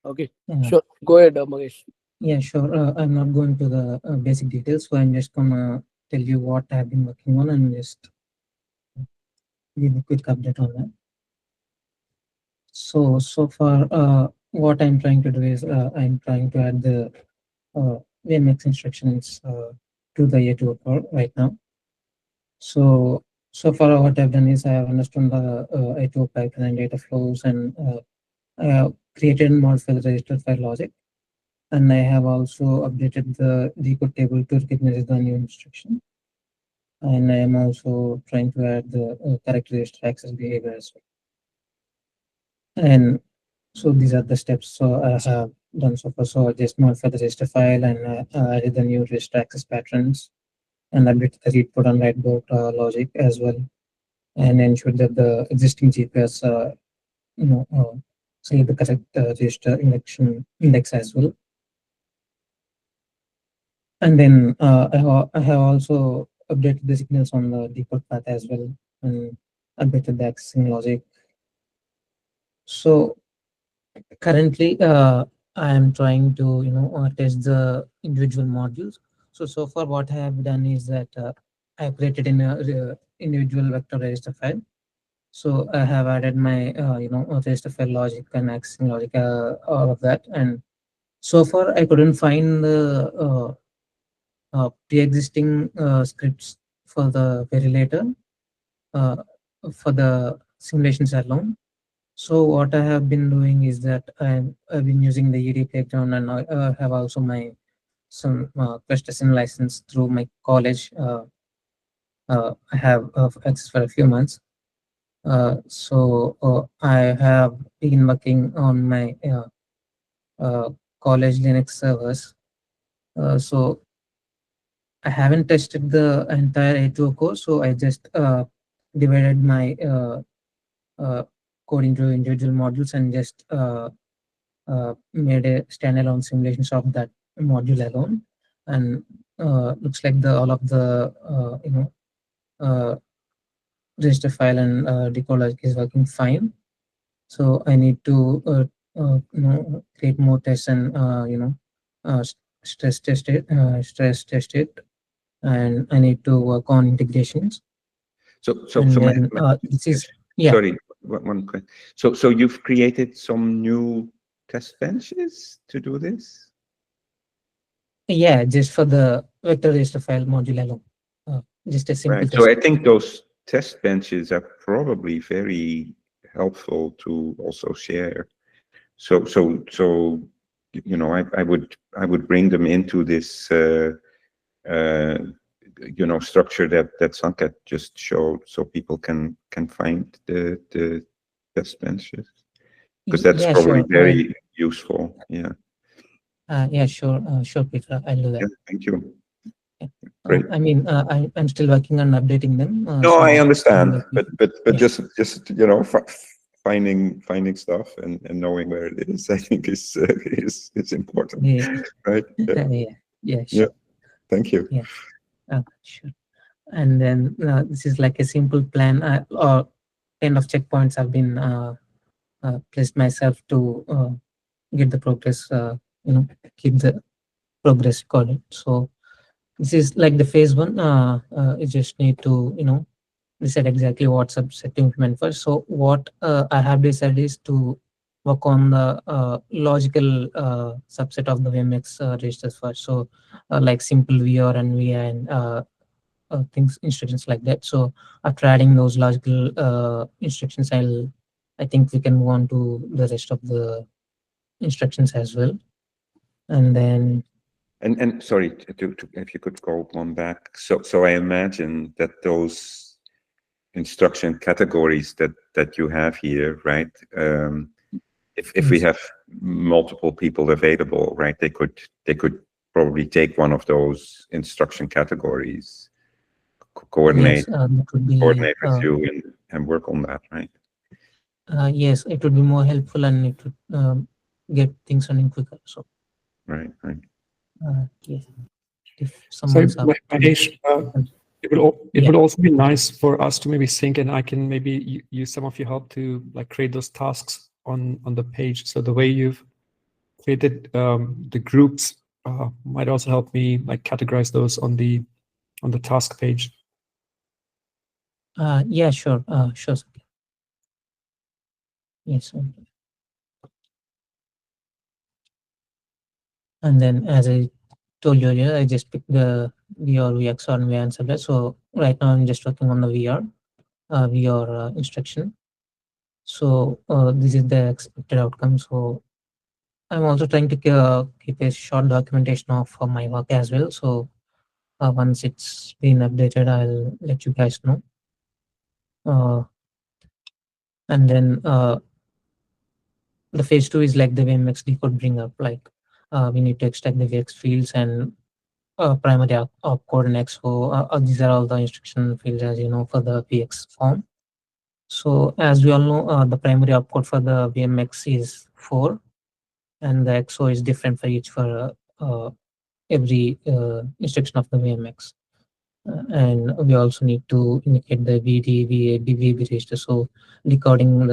Okay, sure. Go ahead, Mahesh. Yeah, sure. I'm not going to the basic details, so I'm just gonna tell you what I've been working on and just give a quick update on that. So far, what I'm trying to do is I'm trying to add the VMX instructions to the A2O core right now. So far, what I've done is I have understood the A2O pipeline data flows, and I have created and modified the register file logic. And I have also updated the decode table to recognize the new instruction. And I am also trying to add the correct register access behavior as well. And so these are the steps. So I have done so far. So I just modify the register file and added the new register access patterns and updated the read port and write port logic as well, and ensure that the existing GPS, select the correct register index as well. And then I have also updated the signals on the decode path as well and updated the accessing logic. So currently, I am trying to test the individual modules. So far, what I have done is that I have created in a individual vector register file. So I have added my register file logic and accessing logic, all of that. And so far, I couldn't find the pre-existing scripts for the validator uh, for the simulations alone. So what I have been doing is that I've been using the ED playground, and I have also my some Questacin license through my college. I have access for a few months. I have been working on my college Linux servers. So I haven't tested the entire A2O core, so I just divided my uh, code into individual modules and just made a standalone simulations of that module alone. And looks like the all of the uh, register file and decode logic is working fine. So I need to create more tests and stress test it, and I need to work on integrations. And then this is sorry, one question. So you've created some new test benches to do this? Yeah, just for the vector register file module alone. Just a simple Right. test. So I think those test benches are probably very helpful to also share. So I would bring them into this structure that Sanket just showed, so people can find the test benches, because that's probably very useful. Yeah. Yeah, sure, Peter. I'll do that. Yeah, thank you. Great. I mean, I'm still working on updating them. No, so I understand, but just finding stuff and knowing where it is, I think is important, right? Yeah, sure. Yeah. Thank you. Yeah, sure. And then this is like a simple plan or kind of checkpoints I've been placed myself to get the progress. Keep the progress recorded. So this is like the phase one. You just need to decide exactly what subset to implement first. So what I have decided is to work on the logical subset of the VMX registers first. So like simple VR and VI and things, instructions like that. So after adding those logical instructions, I think we can move on to the rest of the instructions as well. And then and sorry, to if you could go one back. So I imagine that those instruction categories that you have here, right? If we have multiple people available, right, they could probably take one of those instruction categories, coordinate with you and work on that, right? Yes, it would be more helpful and it would get things running quicker. So right. Yes. If someone's Mahesh, it would also be nice for us to maybe sync, and I can maybe use some of your help to like create those tasks on the page. So the way you've created the groups might also help me like categorize those on the task page. Yeah, sure. Sure. Yes. And then, as I told you earlier, I just picked the VR, VXR, and VR subject. So right now, I'm just working on the VR instruction. So this is the expected outcome. So I'm also trying to keep a short documentation of my work as well. So once it's been updated, I'll let you guys know. And then the phase 2 is like the VMX decode bring up. Like we need to extract the VX fields and primary opcode and XO. These are all the instruction fields, as you know, for the VX form. So as we all know, the primary opcode for the VMX is 4, and the XO is different for each for every instruction of the VMX. And we also need to indicate the VD, VA, VB register. So decoding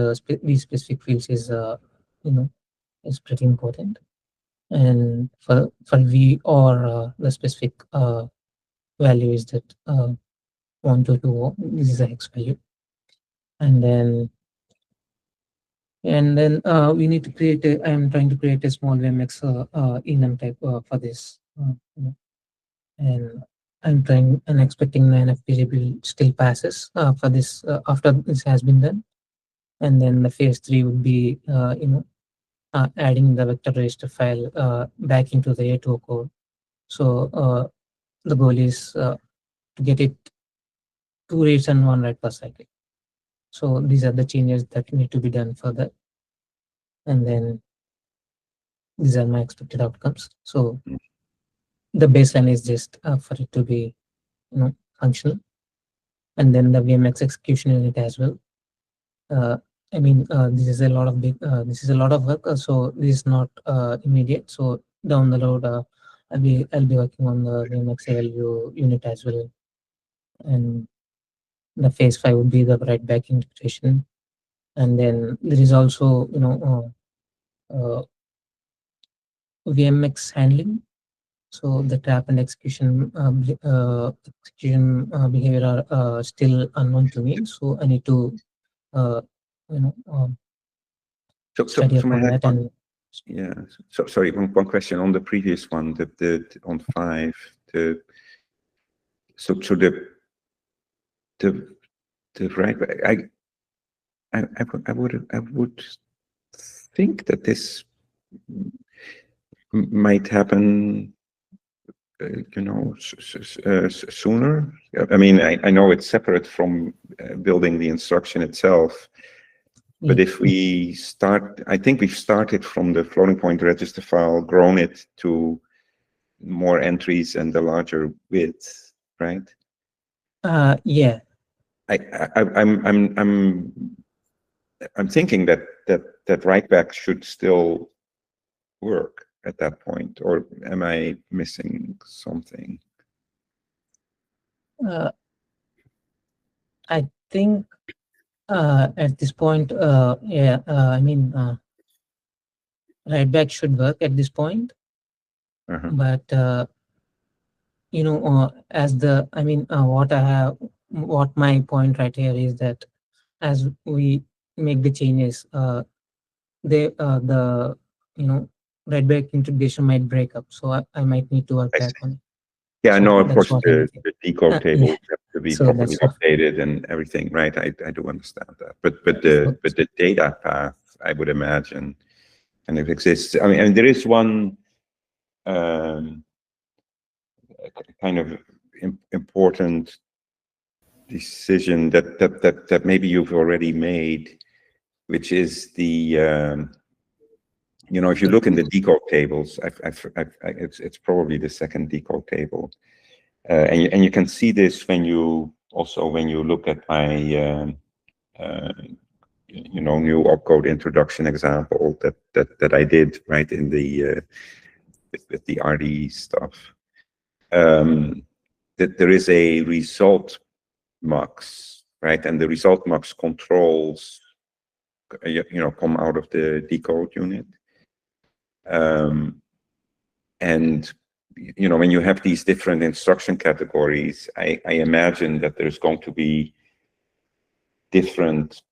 these specific fields is, is pretty important. And for V or the specific value is that 1220. This is a hex value. And then we need to create a, I'm trying to create a small VMX enum type for this. And I'm expecting an FPGA build still passes for this after this has been done. And then the phase 3 would be, adding the vector register file back into the A2O core. So the goal is to get it 2 reads and 1 write per cycle. So these are the changes that need to be done further. And then these are my expected outcomes. So the baseline is just for it to be, functional. And then the VMX execution unit as well. This is a lot of work. So this is not immediate. So down the road, I'll be working on the VMX ALU unit as well. And the phase 5 would be the write back integration. And then there is also, VMX handling. So the trap and execution behavior are still unknown to me. So I need to, study So I upon had that. one, And yeah. So sorry, one question on the previous one. The on 5. The right. I would think that this might happen, sooner. I mean, I know it's separate from building the instruction itself, but if we start, I think we've started from the floating point register file, grown it to more entries and the larger width, right? yeah. I'm thinking that write back should still work at that point, or am I missing something? I think at this point, write back should work at this point. But what my point right here is that as we make the changes, write back integration might break up. So I might need to work back on it. Yeah, So no, of course, that's the decode tables have to be So properly that's updated and everything, right? I do understand that, but the data path, I would imagine, kind of exists. I mean, there is one kind of important decision that maybe you've already made, which is the if you look in the decode tables, it's probably the second decode table, and you can see this when you look at my new opcode introduction example that I did right in the with the RD stuff. That there is a result mux, right, and the result mux controls come out of the decode unit. And when you have these different instruction categories, I imagine that there's going to be different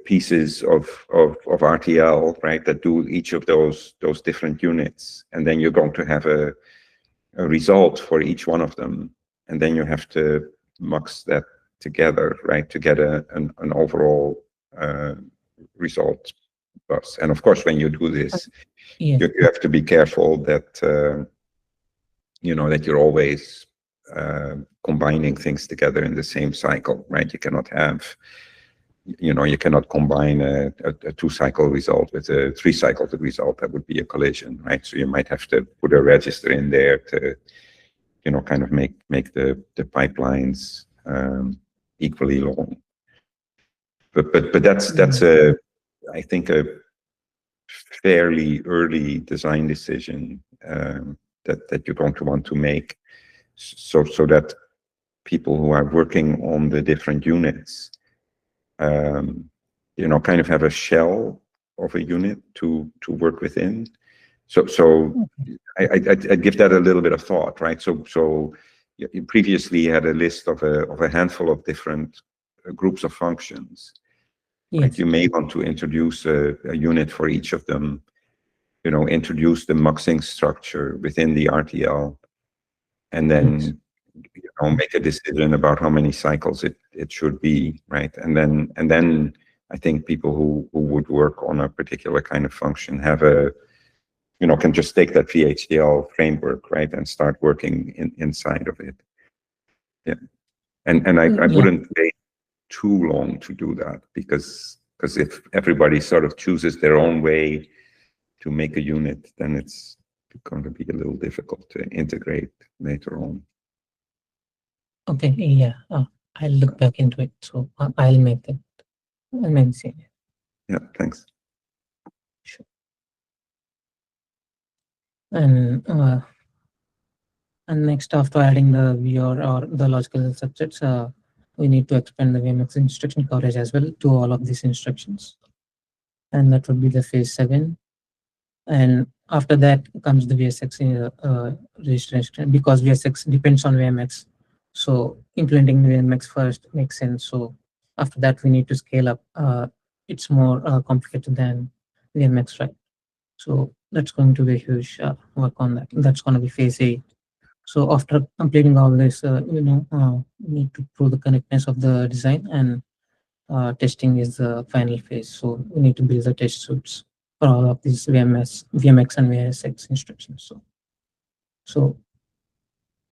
pieces of RTL, right, that do each of those different units, and then you're going to have a result for each one of them, and then you have to mux that together, right, to get an overall result bus. And of course, when you do this, you have to be careful that that you're always combining things together in the same cycle, right? You cannot have, you cannot combine a 2-cycle result with a 3-cycle result. That would be a collision, right? So you might have to put a register in there to, kind of make the pipelines equally long. But that's I think a fairly early design decision that you're going to want to make, so that people who are working on the different units, kind of have a shell of a unit to work within. So I give that a little bit of thought, right? So you previously had a list of a handful of different groups of functions. Yes. Right? You may want to introduce a unit for each of them, introduce the muxing structure within the RTL, and then make a decision about how many cycles it should be, right? And then I think people who would work on a particular kind of function have can just take that VHDL framework, right, and start working inside of it. Yeah, and I wouldn't wait too long to do that, because if everybody sort of chooses their own way to make a unit, then it's going to be a little difficult to integrate later on. Okay, yeah, I'll look back into it. So I'll make that. I'll make the same. Yeah, thanks. Sure. And next, after adding the VR or the logical subsets, we need to expand the VMX instruction coverage as well to all of these instructions. And that would be the phase 7. And after that comes the VSX registration, because VSX depends on VMX. So implementing VMX first makes sense. So after that, we need to scale up. It's more complicated than VMX, right? So that's going to be a huge work on that. That's going to be phase 8. So after completing all this, we need to prove the correctness of the design, and testing is the final phase. So we need to build the test suites for all of these VMX and VSX instructions. So